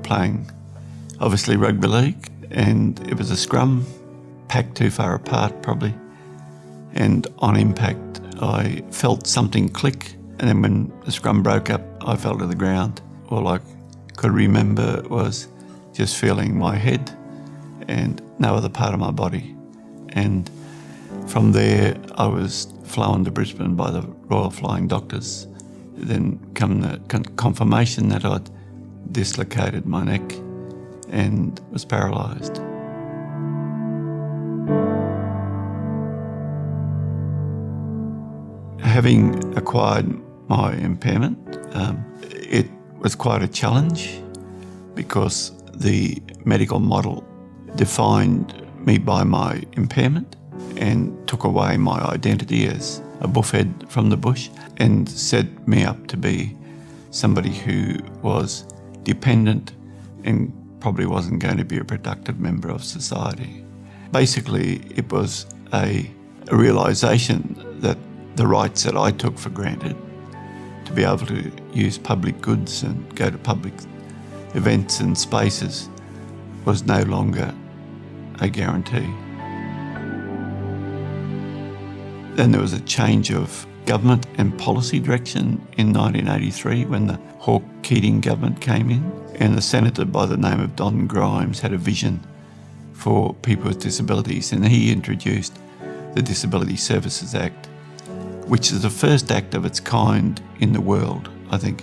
playing, obviously, rugby league, and it was a scrum, packed too far apart probably, and on impact I felt something click, and then when the scrum broke up I fell to the ground. All I could remember was just feeling my head and no other part of my body. And from there I was flown to Brisbane by the Royal Flying Doctors. Then come the confirmation that I'd dislocated my neck and was paralysed. Having acquired my impairment, it was quite a challenge because the medical model defined me by my impairment and took away my identity as a buffhead from the bush and set me up to be somebody who was dependent and probably wasn't going to be a productive member of society. Basically, it was a realisation that the rights that I took for granted to be able to use public goods and go to public events and spaces was no longer a guarantee. Then there was a change of government and policy direction in 1983 when the Hawke-Keating government came in, and a senator by the name of Don Grimes had a vision for people with disabilities, and he introduced the Disability Services Act, which is the first act of its kind in the world, I think,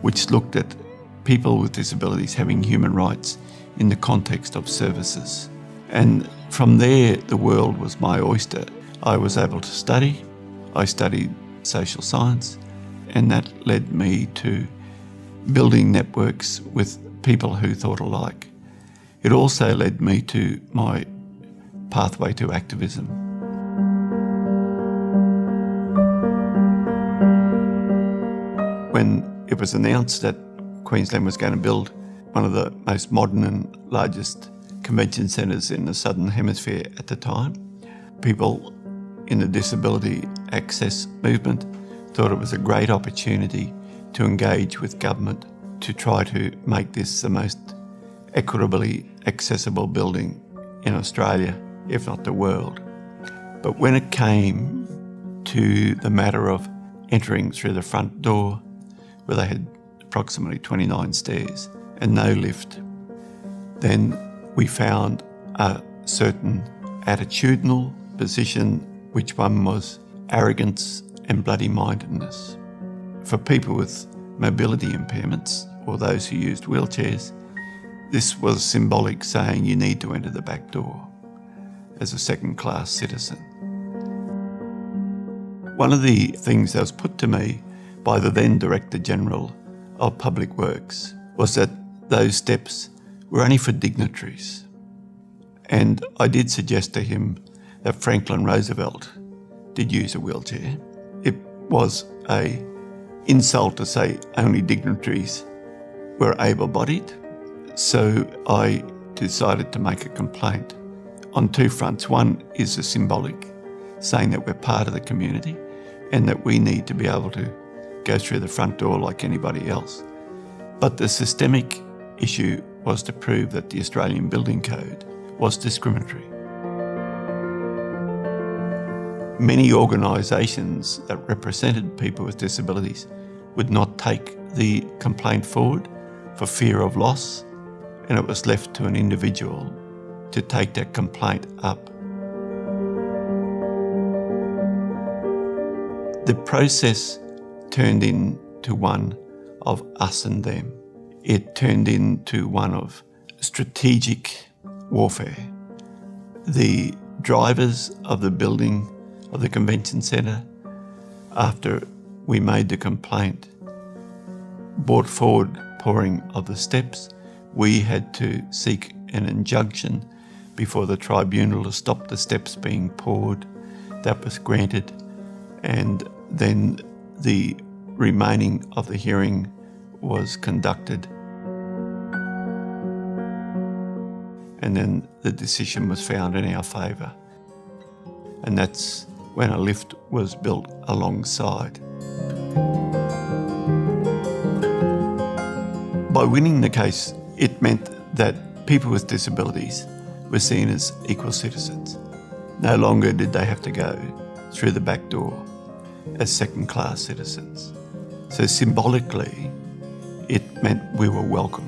which looked at people with disabilities having human rights in the context of services. And from there, the world was my oyster. I was able to study. I studied social science, and that led me to building networks with people who thought alike. It also led me to my pathway to activism. When it was announced that Queensland was going to build one of the most modern and largest convention centres in the Southern Hemisphere at the time, people in the disability access movement thought it was a great opportunity to engage with government to try to make this the most equitably accessible building in Australia, if not the world. But when it came to the matter of entering through the front door, where they had approximately 29 stairs and no lift, then we found a certain attitudinal position, which one was arrogance and bloody-mindedness. For people with mobility impairments or those who used wheelchairs, this was symbolic, saying you need to enter the back door as a second-class citizen. One of the things that was put to me by the then Director General of Public Works was that those steps were only for dignitaries. And I did suggest to him that Franklin Roosevelt did use a wheelchair. It was an insult to say only dignitaries were able-bodied. So I decided to make a complaint on two fronts. One is the symbolic, saying that we're part of the community and that we need to be able to go through the front door like anybody else. But the systemic issue was to prove that the Australian Building Code was discriminatory. Many organisations that represented people with disabilities would not take the complaint forward for fear of loss, and it was left to an individual to take that complaint up. The process turned into one of us and them. It turned into one of strategic warfare. The drivers of the building of the convention centre, after we made the complaint, brought forward pouring of the steps. We had to seek an injunction before the tribunal to stop the steps being poured. That was granted, and then the remaining of the hearing was conducted. And then the decision was found in our favour. And that's when a lift was built alongside. By winning the case It meant that people with disabilities were seen as equal citizens. No longer did they have to go through the back door as second-class citizens. So symbolically, it meant we were welcome.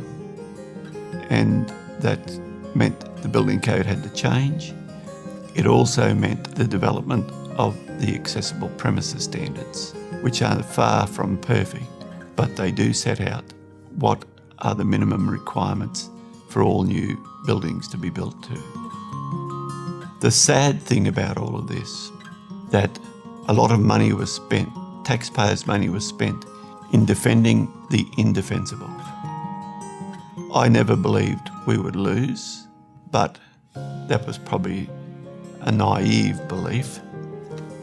And that meant the building code had to change. It also meant the development of the accessible premises standards, which are far from perfect, but they do set out what are the minimum requirements for all new buildings to be built to. The sad thing about all of this, that a lot of money was spent, taxpayers' money was spent in defending the indefensible. I never believed we would lose, but that was probably a naive belief.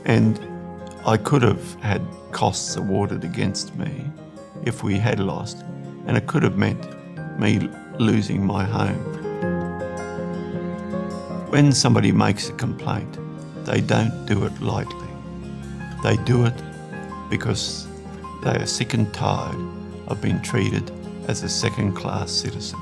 And I could have had costs awarded against me if we had lost, and it could have meant me losing my home. When somebody makes a complaint, they don't do it lightly. They do it because they are sick and tired of being treated as a second-class citizen.